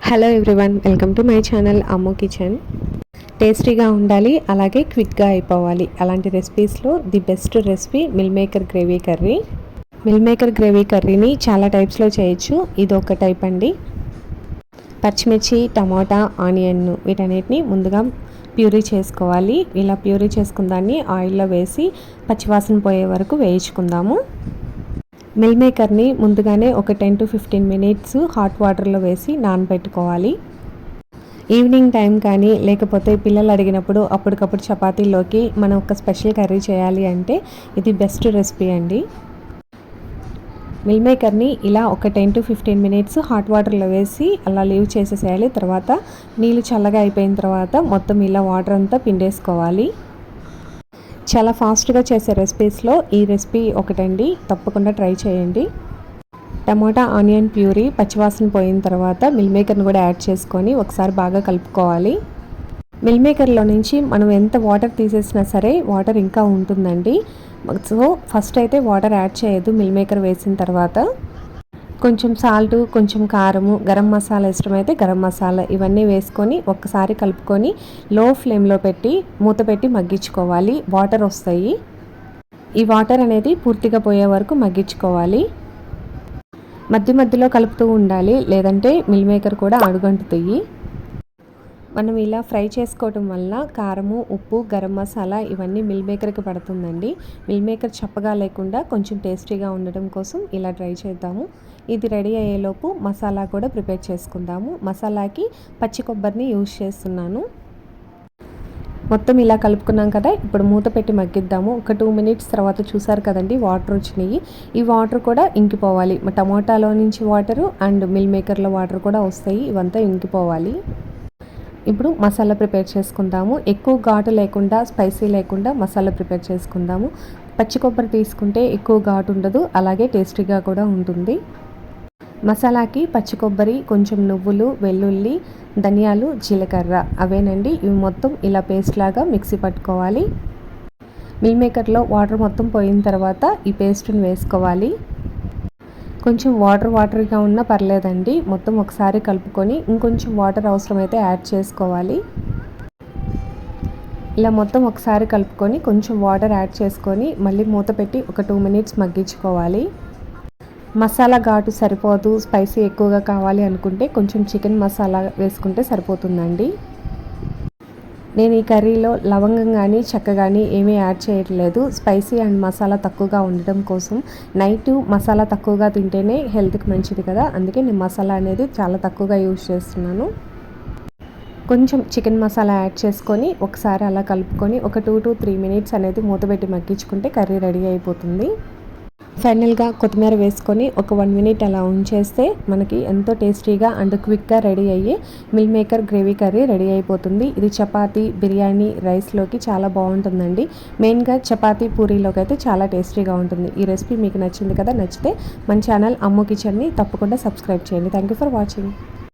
Hello everyone, welcome to my channel Ammu kitchen. టేస్టీగా ఉండాలి, అలాగే క్విక్గా అయిపోవాలి. అలాంటి రెసిపీస్లో the best recipe meal maker gravy curry. Meal maker gravy కర్రీని చాలా టైప్స్లో చేయొచ్చు, ఇది ఒక టైప్ అండి. పచ్చిమిర్చి, టమాటా, ఆనియన్ వీటన్నిటిని ముందుగా ప్యూరీ చేసుకోవాలి. ఇలా ప్యూరీ చేసుకున్న దాన్ని ఆయిల్లో వేసి పచ్చివాసన పోయే వరకు వేయించుకుందాము. మిల్ మేకర్ని ముందుగానే ఒక 10 to 15 మినిట్స్ హాట్ వాటర్లో వేసి నానబెట్టుకోవాలి. ఈవినింగ్ టైం కానీ లేకపోతే పిల్లలు అడిగినప్పుడు అప్పటికప్పుడు చపాతీలోకి మనం ఒక స్పెషల్ కర్రీ చేయాలి అంటే ఇది బెస్ట్ రెసిపీ అండి. మిల్ మేకర్ని ఇలా ఒక 10 to 15 మినిట్స్ హాట్ వాటర్లో వేసి అలా లీవ్ చేసేసేయాలి. తర్వాత నీళ్ళు చల్లగా అయిపోయిన తర్వాత మొత్తం ఇలా వాటర్ అంతా పిండేసుకోవాలి. చాలా ఫాస్ట్గా చేసే రెసిపీస్లో ఈ రెసిపీ ఒకటండి, తప్పకుండా ట్రై చేయండి. టమాటా ఆనియన్ ప్యూరీ పచ్చివాసన పోయిన తర్వాత మిల్ మేకర్ని కూడా యాడ్ చేసుకొని ఒకసారి బాగా కలుపుకోవాలి. మిల్ మేకర్లో నుంచి మనం ఎంత వాటర్ తీసేసినా సరే వాటర్ ఇంకా ఉంటుందండి. సో ఫస్ట్ అయితే వాటర్ యాడ్ చేయొద్దు. మిల్ మేకర్ వేసిన తర్వాత కొంచెం సాల్ట్, కొంచెం కారము, గరం మసాలా ఇష్టమైతే గరం మసాలా ఇవన్నీ వేసుకొని ఒక్కసారి కలుపుకొని లో ఫ్లేమ్లో పెట్టి మూత పెట్టి మగ్గించుకోవాలి. వాటర్ వస్తాయి, ఈ వాటర్ అనేది పూర్తిగా పోయే వరకు మగ్గించుకోవాలి. మధ్య మధ్యలో కలుపుతూ ఉండాలి, లేదంటే మిల్ మేకర్ కూడా అడుగంటుతాయి. మనం ఇలా ఫ్రై చేసుకోవటం వల్ల కారము, ఉప్పు, గరం మసాలా ఇవన్నీ మిల్ మేకర్కి పడుతుందండి. మిల్ మేకర్ చప్పగా లేకుండా కొంచెం టేస్టీగా ఉండడం కోసం ఇలా ట్రై చేద్దాము. ఇది రెడీ అయ్యేలోపు మసాలా కూడా ప్రిపేర్ చేసుకుందాము. మసాలాకి పచ్చి కొబ్బరిని యూజ్ చేస్తున్నాను. మొత్తం ఇలా కలుపుకున్నాం కదా, ఇప్పుడు మూత పెట్టి మగ్గిద్దాము. ఒక 2 మినిట్స్ తర్వాత చూసారు కదండి వాటర్ వచ్చినాయి. ఈ వాటర్ కూడా ఇంకిపోవాలి. టమాటాలో నుంచి వాటరు అండ్ మిల్ మేకర్లో వాటర్ కూడా వస్తాయి, ఇవంతా ఇంకిపోవాలి. ఇప్పుడు మసాలా ప్రిపేర్ చేసుకుందాము. ఎక్కువ ఘాటు లేకుండా, స్పైసీ లేకుండా మసాలా ప్రిపేర్ చేసుకుందాము. పచ్చి కొబ్బరి తీసుకుంటే ఎక్కువ ఘాటు ఉండదు, అలాగే టేస్టీగా కూడా ఉంటుంది. మసాలాకి పచ్చి కొబ్బరి, కొంచెం నువ్వులు, వెల్లుల్లి, ధనియాలు, జీలకర్ర అవేనండి. ఇవి మొత్తం ఇలా పేస్ట్ లాగా మిక్సీ పట్టుకోవాలి. మిల్ మేకర్లో వాటర్ మొత్తం పోయిన తర్వాత ఈ పేస్ట్ని వేసుకోవాలి. కొంచెం వాటర్గా ఉన్నా పర్లేదండి. మొత్తం ఒకసారి కలుపుకొని ఇంకొంచెం వాటర్ అవసరమైతే యాడ్ చేసుకోవాలి. ఇలా మొత్తం ఒకసారి కలుపుకొని కొంచెం వాటర్ యాడ్ చేసుకొని మళ్ళీ మూత పెట్టి ఒక 2 మినిట్స్ మగ్గించుకోవాలి. మసాలా ఘాటు సరిపోదు, స్పైసీ ఎక్కువగా కావాలి అనుకుంటే కొంచెం చికెన్ మసాలా వేసుకుంటే సరిపోతుందండి. నేను ఈ కర్రీలో లవంగం కానీ చెక్క కానీ ఏమీ యాడ్ చేయట్లేదు. స్పైసీ అండ్ మసాలా తక్కువగా ఉండడం కోసం. నైట్ మసాలా తక్కువగా తింటేనే హెల్త్కి మంచిది కదా, అందుకే నేను మసాలా అనేది చాలా తక్కువగా యూజ్ చేస్తున్నాను. కొంచెం చికెన్ మసాలా యాడ్ చేసుకొని ఒకసారి అలా కలుపుకొని ఒక 2 to 3 మినిట్స్ అనేది మూతపెట్టి మగ్గించుకుంటే కర్రీ రెడీ అయిపోతుంది. ఫైనల్గా కొత్తిమీర వేసుకొని ఒక 1 మినిట్ అలా ఉంచేస్తే మనకి ఎంతో టేస్టీగా అండ్ క్విక్గా రెడీ అయ్యి mill maker gravy curry ready అయిపోతుంది. ఇది చపాతీ, బిర్యానీ, రైస్లోకి చాలా బాగుంటుందండి. మెయిన్గా చపాతీ, పూరీలోకి అయితే చాలా టేస్టీగా ఉంటుంది. ఈ రెసిపీ మీకు నచ్చింది కదా, నచ్చితే మన ఛానల్ అమ్ము కిచెన్ని తప్పకుండా సబ్స్క్రైబ్ చేయండి. Thank you for watching.